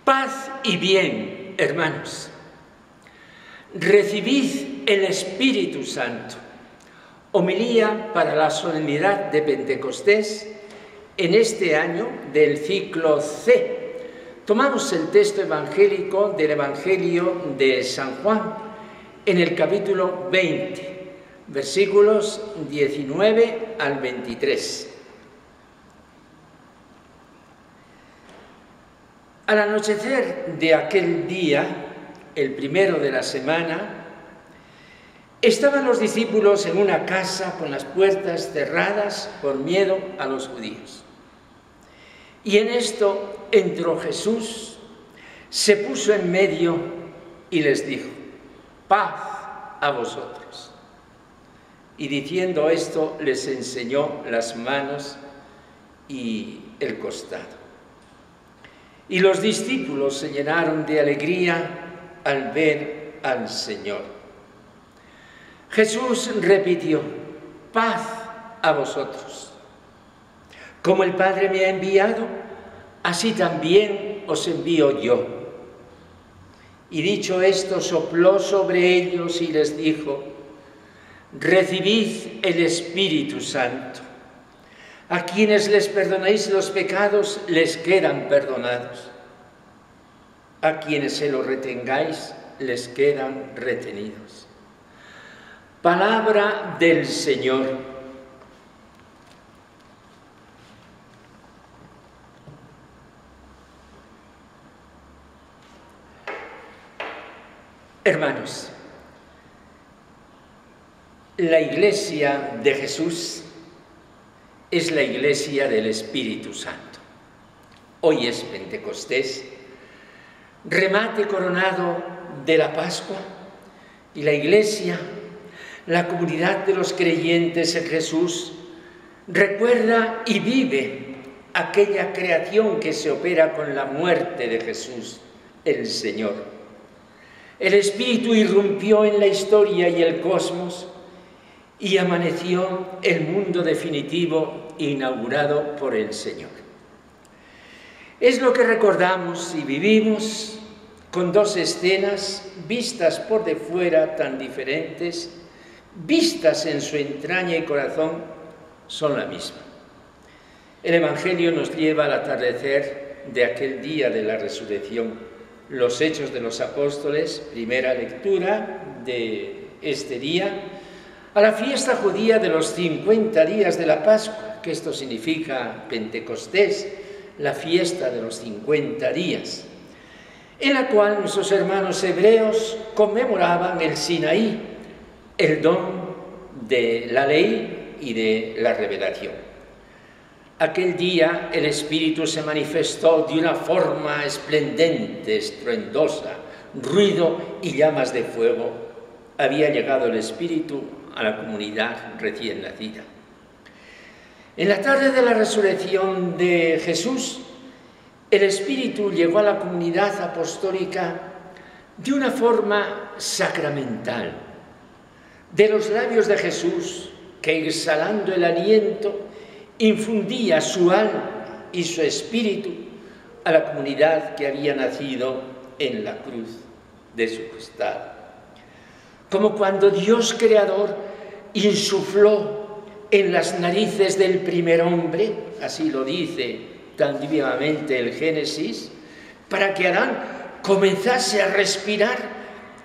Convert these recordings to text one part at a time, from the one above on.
Paz y bien, hermanos. Recibid el Espíritu Santo. Homilía para la solemnidad de Pentecostés en este año del ciclo C. Tomamos el texto evangélico del Evangelio de San Juan en el capítulo 20, versículos 19 al 23. Al anochecer de aquel día, el primero de la semana, estaban los discípulos en una casa con las puertas cerradas por miedo a los judíos. Y en esto entró Jesús, se puso en medio y les dijo: paz a vosotros. Y diciendo esto, les enseñó las manos y el costado. Y los discípulos se llenaron de alegría al ver al Señor. Jesús repitió: paz a vosotros. Como el Padre me ha enviado, así también os envío yo. Y dicho esto, sopló sobre ellos y les dijo: recibid el Espíritu Santo. A quienes les perdonéis los pecados, les quedan perdonados. A quienes se los retengáis, les quedan retenidos. Palabra del Señor. Hermanos, la Iglesia de Jesús es la Iglesia del Espíritu Santo. Hoy es Pentecostés, remate coronado de la Pascua, y la Iglesia, la comunidad de los creyentes en Jesús, recuerda y vive aquella creación que se opera con la muerte de Jesús, el Señor. El Espíritu irrumpió en la historia y el cosmos, y amaneció el mundo definitivo inaugurado por el Señor. Es lo que recordamos y vivimos con dos escenas vistas por de fuera tan diferentes, vistas en su entraña y corazón, son la misma. El Evangelio nos lleva al atardecer de aquel día de la resurrección. Los Hechos de los Apóstoles, primera lectura de este día, a la fiesta judía de los 50 días de la Pascua, que esto significa Pentecostés, la fiesta de los 50 días, en la cual nuestros hermanos hebreos conmemoraban el Sinaí, el don de la ley y de la revelación. Aquel día el Espíritu se manifestó de una forma esplendente, estruendosa, ruido y llamas de fuego. Había llegado el Espíritu a la comunidad recién nacida. En la tarde de la resurrección de Jesús, el Espíritu llegó a la comunidad apostólica de una forma sacramental. De los labios de Jesús, que exhalando el aliento, infundía su alma y su espíritu a la comunidad que había nacido en la cruz de su costado. Como cuando Dios creador insufló en las narices del primer hombre, así lo dice tan vivamente el Génesis, para que Adán comenzase a respirar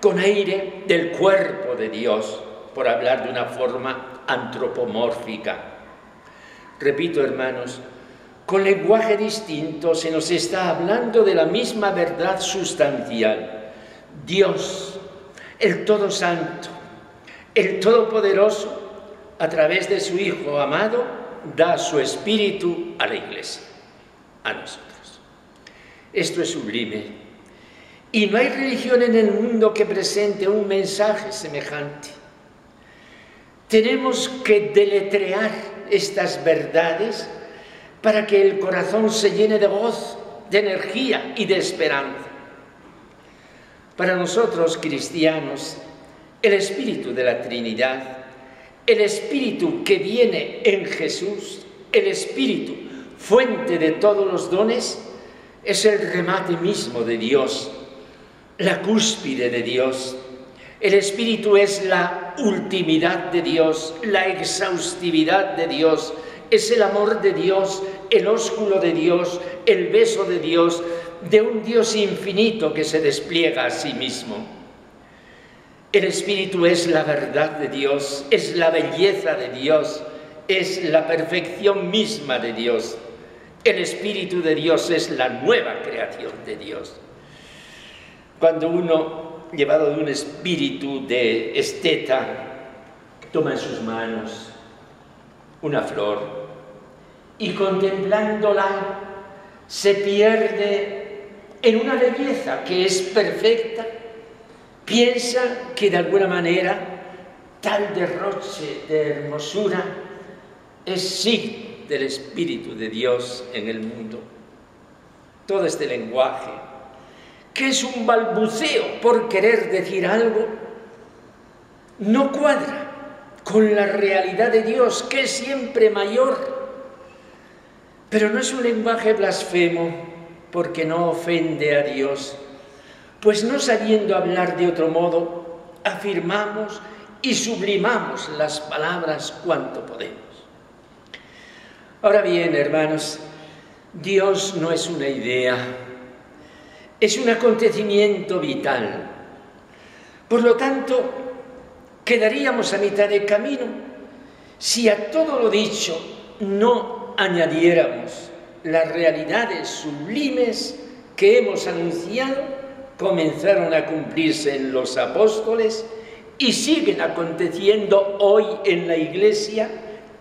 con aire del cuerpo de Dios, por hablar de una forma antropomórfica. Repito, hermanos, con lenguaje distinto se nos está hablando de la misma verdad sustancial. Dios, el Todo Santo, el Todopoderoso, a través de su Hijo amado, da su Espíritu a la Iglesia, a nosotros. Esto es sublime. Y no hay religión en el mundo que presente un mensaje semejante. Tenemos que deletrear estas verdades para que el corazón se llene de gozo, de energía y de esperanza. Para nosotros cristianos, el Espíritu de la Trinidad, el Espíritu que viene en Jesús, el Espíritu, fuente de todos los dones, es el remate mismo de Dios, la cúspide de Dios. El Espíritu es la ultimidad de Dios, la exhaustividad de Dios, es el amor de Dios, el ósculo de Dios, el beso de Dios, de un Dios infinito que se despliega a sí mismo. El Espíritu es la verdad de Dios, es la belleza de Dios, es la perfección misma de Dios. El Espíritu de Dios es la nueva creación de Dios. Cuando uno, llevado de un espíritu de esteta, toma en sus manos una flor y contemplándola se pierde en una belleza que es perfecta, piensa que de alguna manera tal derroche de hermosura es signo del Espíritu de Dios en el mundo. Todo este lenguaje, que es un balbuceo por querer decir algo, no cuadra con la realidad de Dios, que es siempre mayor. Pero no es un lenguaje blasfemo, porque no ofende a Dios, pues no sabiendo hablar de otro modo, afirmamos y sublimamos las palabras cuanto podemos. Ahora bien, hermanos, Dios no es una idea, es un acontecimiento vital. Por lo tanto, quedaríamos a mitad de camino si a todo lo dicho no añadiéramos las realidades sublimes que hemos anunciado, comenzaron a cumplirse en los apóstoles y siguen aconteciendo hoy en la Iglesia,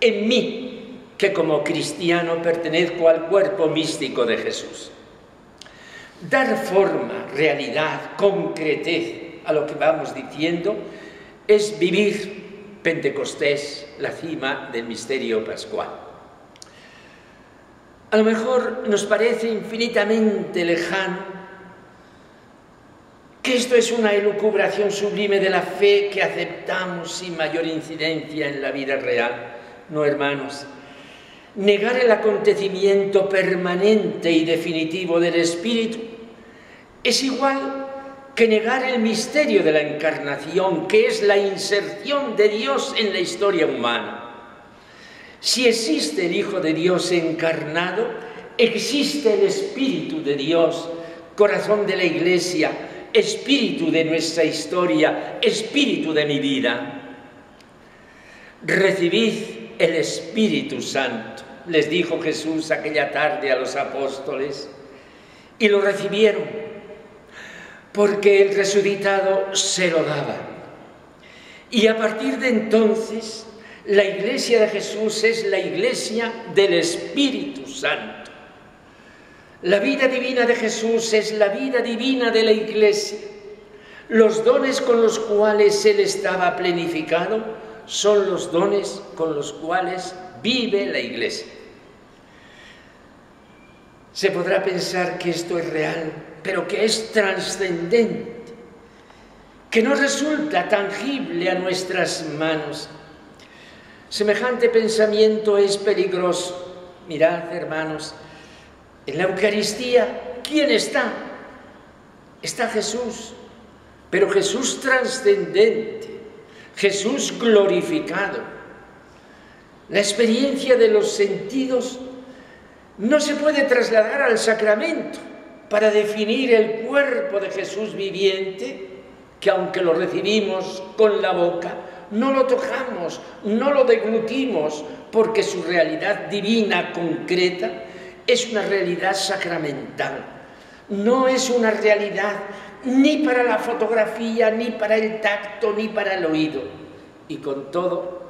en mí, que como cristiano pertenezco al cuerpo místico de Jesús. Dar forma, realidad, concretez a lo que vamos diciendo es vivir Pentecostés, la cima del misterio pascual. A lo mejor nos parece infinitamente lejano que esto es una elucubración sublime de la fe que aceptamos sin mayor incidencia en la vida real. No, hermanos. Negar el acontecimiento permanente y definitivo del Espíritu es igual que negar el misterio de la encarnación, que es la inserción de Dios en la historia humana. Si existe el Hijo de Dios encarnado, existe el Espíritu de Dios, corazón de la Iglesia, espíritu de nuestra historia, espíritu de mi vida. Recibid el Espíritu Santo, les dijo Jesús aquella tarde a los apóstoles, y lo recibieron, porque el resucitado se lo daba. Y a partir de entonces, la Iglesia de Jesús es la Iglesia del Espíritu Santo. La vida divina de Jesús es la vida divina de la Iglesia. Los dones con los cuales Él estaba plenificado son los dones con los cuales vive la Iglesia. Se podrá pensar que esto es real, pero que es trascendente, que no resulta tangible a nuestras manos. Semejante pensamiento es peligroso. Mirad, hermanos, en la Eucaristía, ¿quién está? Está Jesús, pero Jesús trascendente, Jesús glorificado. La experiencia de los sentidos no se puede trasladar al sacramento para definir el cuerpo de Jesús viviente, que aunque lo recibimos con la boca, no lo tocamos, no lo deglutimos, porque su realidad divina concreta es una realidad sacramental. No es una realidad ni para la fotografía, ni para el tacto, ni para el oído. Y con todo,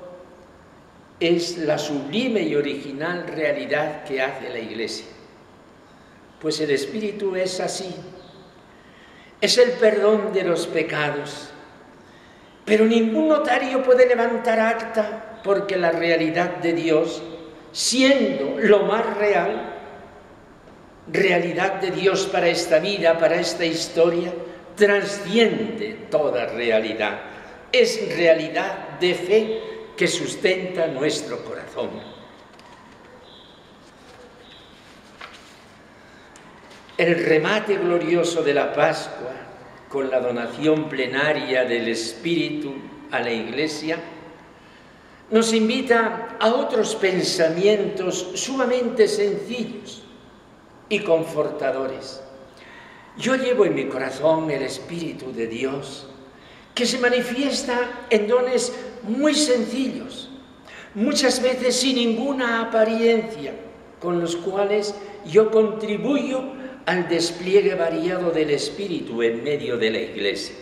es la sublime y original realidad que hace la Iglesia. Pues el Espíritu es así. Es el perdón de los pecados. Pero ningún notario puede levantar acta, porque la realidad de Dios, siendo lo más real, realidad de Dios para esta vida, para esta historia, trasciende toda realidad. Es realidad de fe que sustenta nuestro corazón. el remate glorioso de la Pascua con la donación plenaria del Espíritu a la Iglesia, nos invita a otros pensamientos sumamente sencillos y confortadores. Yo llevo en mi corazón el Espíritu de Dios, que se manifiesta en dones muy sencillos, muchas veces sin ninguna apariencia, con los cuales yo contribuyo al despliegue variado del Espíritu en medio de la Iglesia.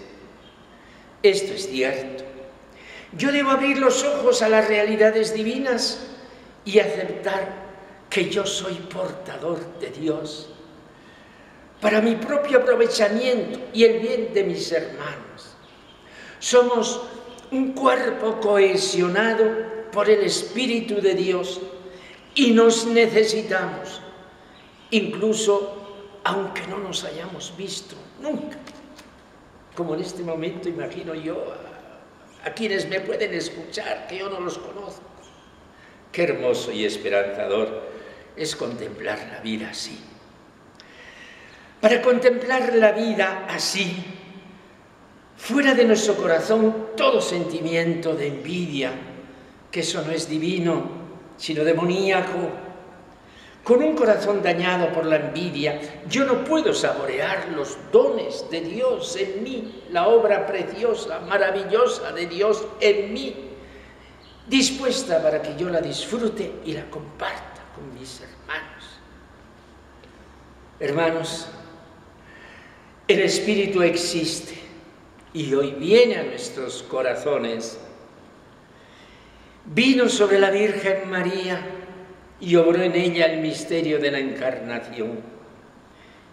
Esto es cierto. Yo debo abrir los ojos a las realidades divinas y aceptar que yo soy portador de Dios para mi propio aprovechamiento y el bien de mis hermanos. Somos un cuerpo cohesionado por el Espíritu de Dios y nos necesitamos, incluso aunque no nos hayamos visto nunca. Como en este momento imagino yo a quienes me pueden escuchar, que yo no los conozco. Qué hermoso y esperanzador es contemplar la vida así. Para contemplar la vida así, fuera de nuestro corazón todo sentimiento de envidia, que eso no es divino, sino demoníaco. Con un corazón dañado por la envidia, yo no puedo saborear los dones de Dios en mí, la obra preciosa, maravillosa de Dios en mí, dispuesta para que yo la disfrute y la comparta con mis hermanos. Hermanos, el Espíritu existe y hoy viene a nuestros corazones. Vino sobre la Virgen María y obró en ella el misterio de la encarnación.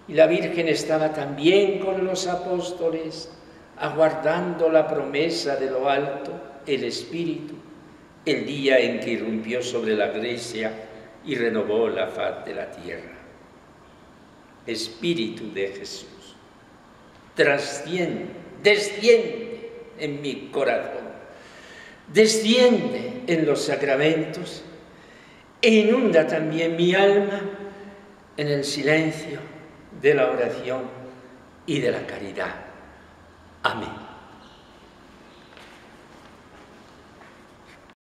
Y la Virgen estaba también con los apóstoles, aguardando la promesa de lo alto, el Espíritu, el día en que irrumpió sobre la Iglesia y renovó la faz de la tierra. Espíritu de Jesús, trasciende, desciende en mi corazón, desciende en los sacramentos e inunda también mi alma en el silencio de la oración y de la caridad. Amén.